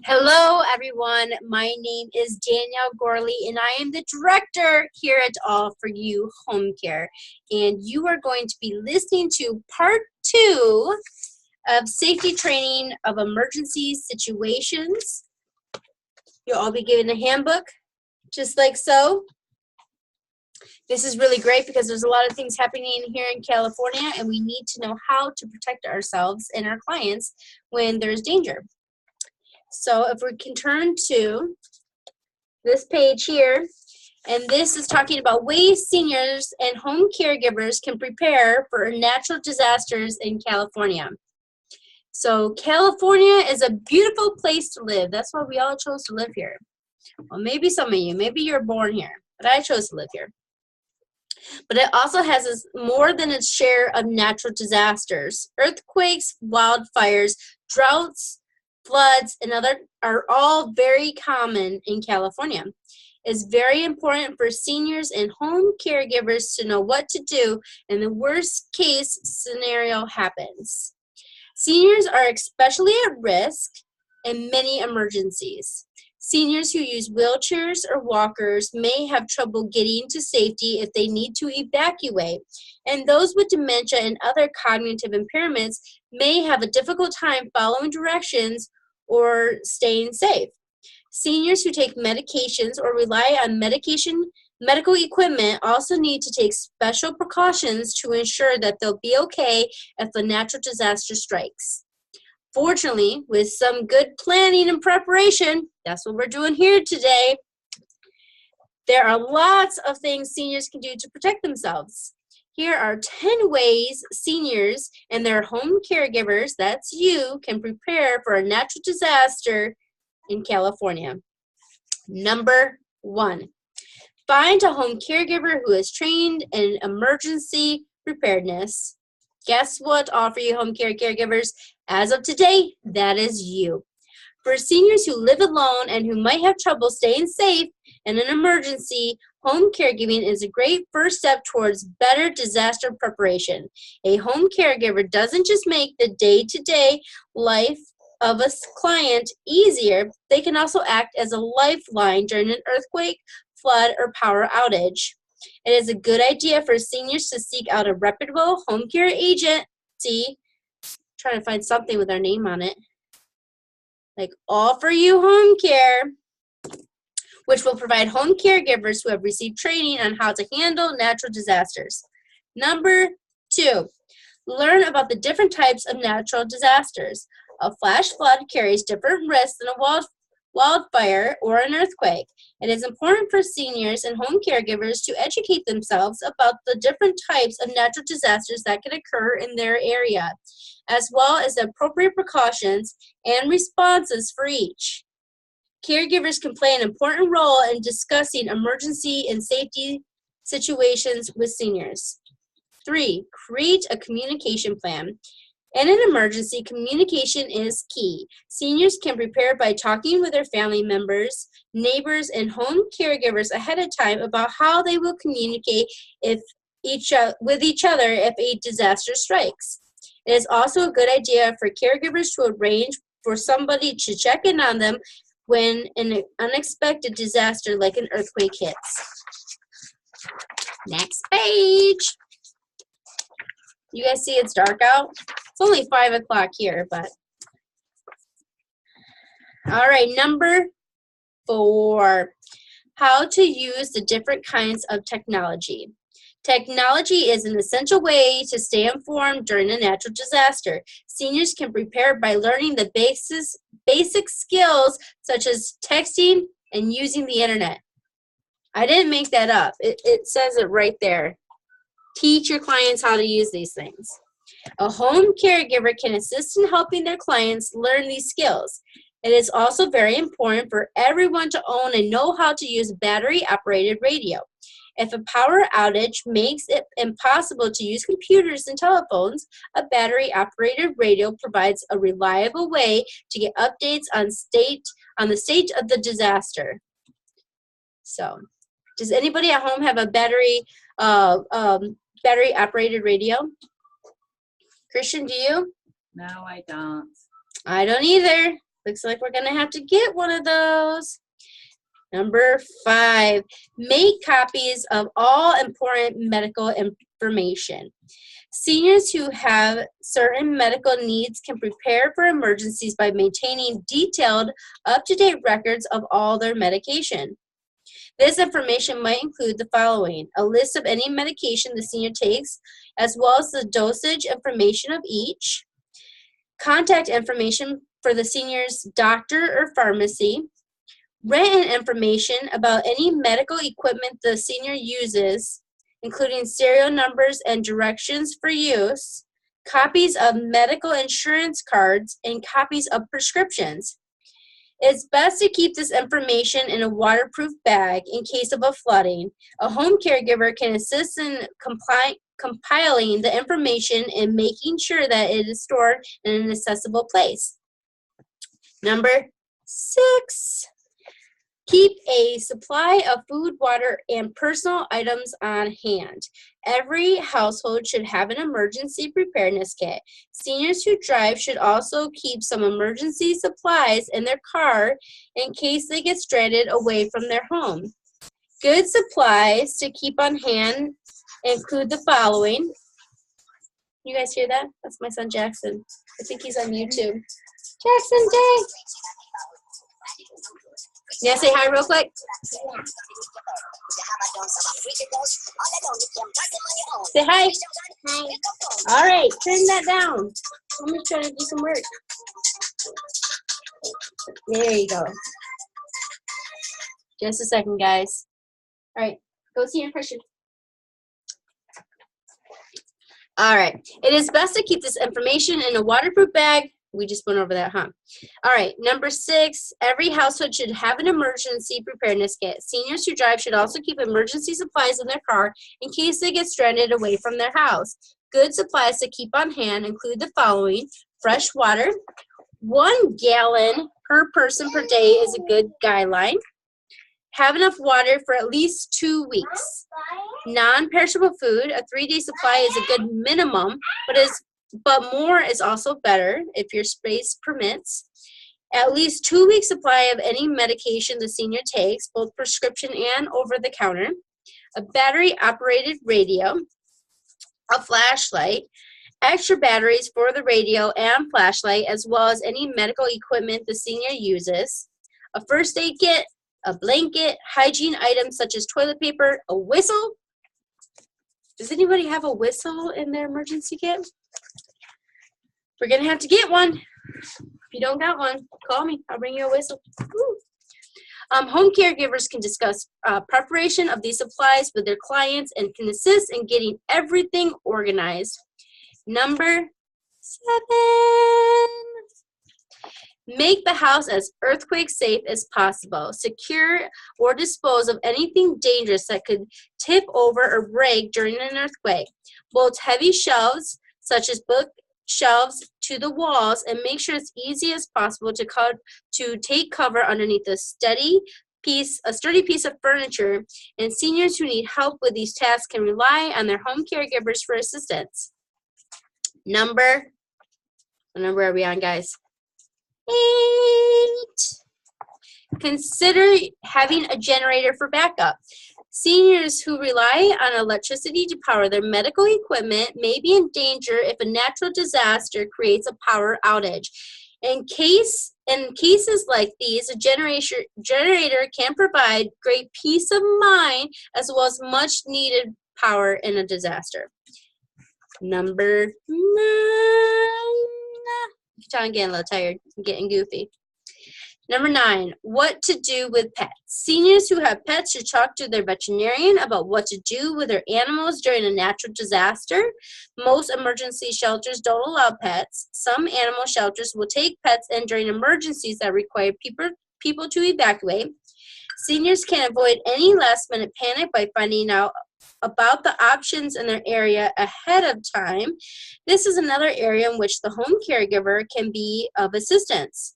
Hello, everyone. My name is Danielle Gorley, and I am the director here at All For You Home Care. And you are going to be listening to part 2 of safety training of emergency situations. You'll all be given a handbook, just like so. This is really great because there's a lot of things happening here in California, and we need to know how to protect ourselves and our clients when there's danger. So if we can turn to this page here, and this is talking about ways seniors and home caregivers can prepare for natural disasters in California. So California is a beautiful place to live. That's why we all chose to live here. Well, maybe some of you, maybe you're born here, but I chose to live here. But it also has more than its share of natural disasters. Earthquakes, wildfires, droughts, floods, and other are all very common in California. It's very important for seniors and home caregivers to know what to do in the worst case scenario happens. Seniors are especially at risk in many emergencies. Seniors who use wheelchairs or walkers may have trouble getting to safety if they need to evacuate, and those with dementia and other cognitive impairments may have a difficult time following directions or staying safe. Seniors who take medications or rely on medical equipment also need to take special precautions to ensure that they'll be okay if a natural disaster strikes. Fortunately, with some good planning and preparation, that's what we're doing here today, there are lots of things seniors can do to protect themselves. Here are 10 ways seniors and their home caregivers, that's you, can prepare for a natural disaster in California. Number 1, find a home caregiver who is trained in emergency preparedness. Guess what, All For You home care caregivers? As of today, that is you. For seniors who live alone and who might have trouble staying safe in an emergency, home caregiving is a great first step towards better disaster preparation. A home caregiver doesn't just make the day-to-day life of a client easier, they can also act as a lifeline during an earthquake, flood, or power outage. It is a good idea for seniors to seek out a reputable home care agency, trying to find something with our name on it, like All For You Home Care, which will provide home caregivers who have received training on how to handle natural disasters. Number 2, learn about the different types of natural disasters. A flash flood carries different risks than a wildfire or an earthquake. It is important for seniors and home caregivers to educate themselves about the different types of natural disasters that can occur in their area, as well as the appropriate precautions and responses for each. Caregivers can play an important role in discussing emergency and safety situations with seniors. 3, create a communication plan. In an emergency, communication is key. Seniors can prepare by talking with their family members, neighbors, and home caregivers ahead of time about how they will communicate with each other if a disaster strikes. It is also a good idea for caregivers to arrange for somebody to check in on them when an unexpected disaster like an earthquake hits. Next page. You guys see it's dark out? It's only 5 o'clock here, but. All right, number 4, how to use the different kinds of technology. Technology is an essential way to stay informed during a natural disaster. Seniors can prepare by learning the basic skills such as texting and using the internet. I didn't make that up. It says it right there. Teach your clients how to use these things. A home caregiver can assist in helping their clients learn these skills. It is also very important for everyone to own and know how to use battery-operated radio. If a power outage makes it impossible to use computers and telephones, a battery-operated radio provides a reliable way to get updates on the state of the disaster. So, does anybody at home have a battery-operated radio? Christian, do you? No, I don't. I don't either. Looks like we're going to have to get one of those. Number 5, make copies of all important medical information. Seniors who have certain medical needs can prepare for emergencies by maintaining detailed, up-to-date records of all their medication. This information might include the following: a list of any medication the senior takes, as well as the dosage information of each, contact information for the senior's doctor or pharmacy, written information about any medical equipment the senior uses, including serial numbers and directions for use, copies of medical insurance cards, and copies of prescriptions. It's best to keep this information in a waterproof bag in case of a flooding. A home caregiver can assist in compiling the information and making sure that it is stored in an accessible place. Number 6. Keep a supply of food, water, and personal items on hand. Every household should have an emergency preparedness kit. Seniors who drive should also keep some emergency supplies in their car in case they get stranded away from their home. Good supplies to keep on hand include the following. You guys hear that? That's my son Jackson. I think he's on YouTube. Jackson Day! You want to say hi real quick? Say hi. Hi. All right, turn that down. I'm just trying to do some work. There you go. Just a second, guys. All right, go see your question. All right, it is best to keep this information in a waterproof bag. We just went over that, huh? All right, number 6, every household should have an emergency preparedness kit. Seniors who drive should also keep emergency supplies in their car in case they get stranded away from their house. Good supplies to keep on hand include the following: fresh water. 1 gallon per person per day is a good guideline. Have enough water for at least 2 weeks. Non-perishable food, a 3-day supply is a good minimum, but more is also better if your space permits. At least 2 weeks supply of any medication the senior takes, both prescription and over-the-counter. A battery-operated radio. A flashlight. Extra batteries for the radio and flashlight, as well as any medical equipment the senior uses. A first aid kit. A blanket. Hygiene items such as toilet paper. A whistle. Does anybody have a whistle in their emergency kit? We're going to have to get one. If you don't got one, call me. I'll bring you a whistle. Home caregivers can discuss preparation of these supplies with their clients and can assist in getting everything organized. Number 7. Make the house as earthquake safe as possible. Secure or dispose of anything dangerous that could tip over or break during an earthquake. Bolt heavy shelves, such as bookshelves, to the walls, and make sure it's easy as possible to take cover underneath a sturdy piece of furniture. And seniors who need help with these tasks can rely on their home caregivers for assistance. What number are we on, guys? 8. Consider having a generator for backup. Seniors who rely on electricity to power their medical equipment may be in danger if a natural disaster creates a power outage. In cases like these, a generator can provide great peace of mind as well as much needed power in a disaster. Number 9. I'm getting a little tired. I'm getting goofy. Number 9, what to do with pets. Seniors who have pets should talk to their veterinarian about what to do with their animals during a natural disaster. Most emergency shelters don't allow pets. Some animal shelters will take pets in during emergencies that require people to evacuate. Seniors can avoid any last-minute panic by finding out about the options in their area ahead of time. This is another area in which the home caregiver can be of assistance.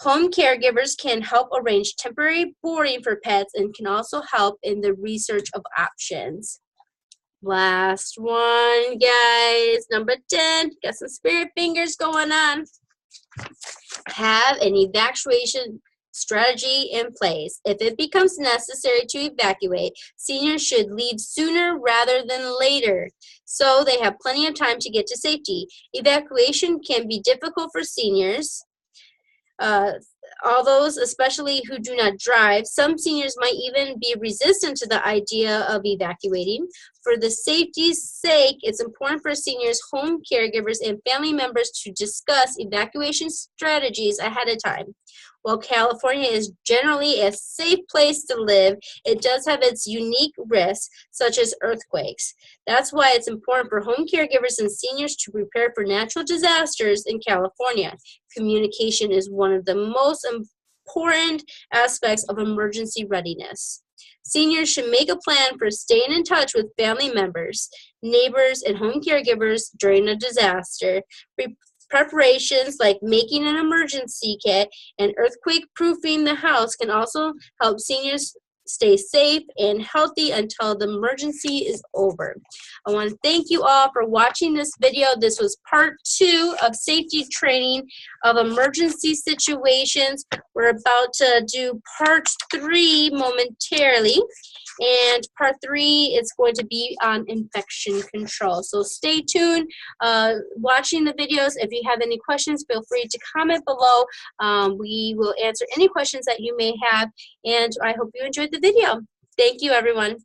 Home caregivers can help arrange temporary boarding for pets and can also help in the research of options. Last one, guys. Number 10. Got some spirit fingers going on. have an evacuation strategy in place. If it becomes necessary to evacuate, seniors should leave sooner rather than later, so they have plenty of time to get to safety. Evacuation can be difficult for seniors. All those, especially who do not drive. Some seniors might even be resistant to the idea of evacuating. For the safety's sake, it's important for seniors, home caregivers, and family members to discuss evacuation strategies ahead of time. While California is generally a safe place to live, it does have its unique risks, such as earthquakes. That's why it's important for home caregivers and seniors to prepare for natural disasters in California. Communication is one of the most important aspects of emergency readiness. Seniors should make a plan for staying in touch with family members, neighbors, and home caregivers during a disaster. Preparations like making an emergency kit and earthquake proofing the house can also help seniors stay safe and healthy until the emergency is over. I want to thank you all for watching this video. This was part 2 of safety training of emergency situations. We're about to do part 3 momentarily. And part 3 is going to be on infection control. So stay tuned, watching the videos. If you have any questions, feel free to comment below. We will answer any questions that you may have, and I hope you enjoyed the video. Thank you, everyone.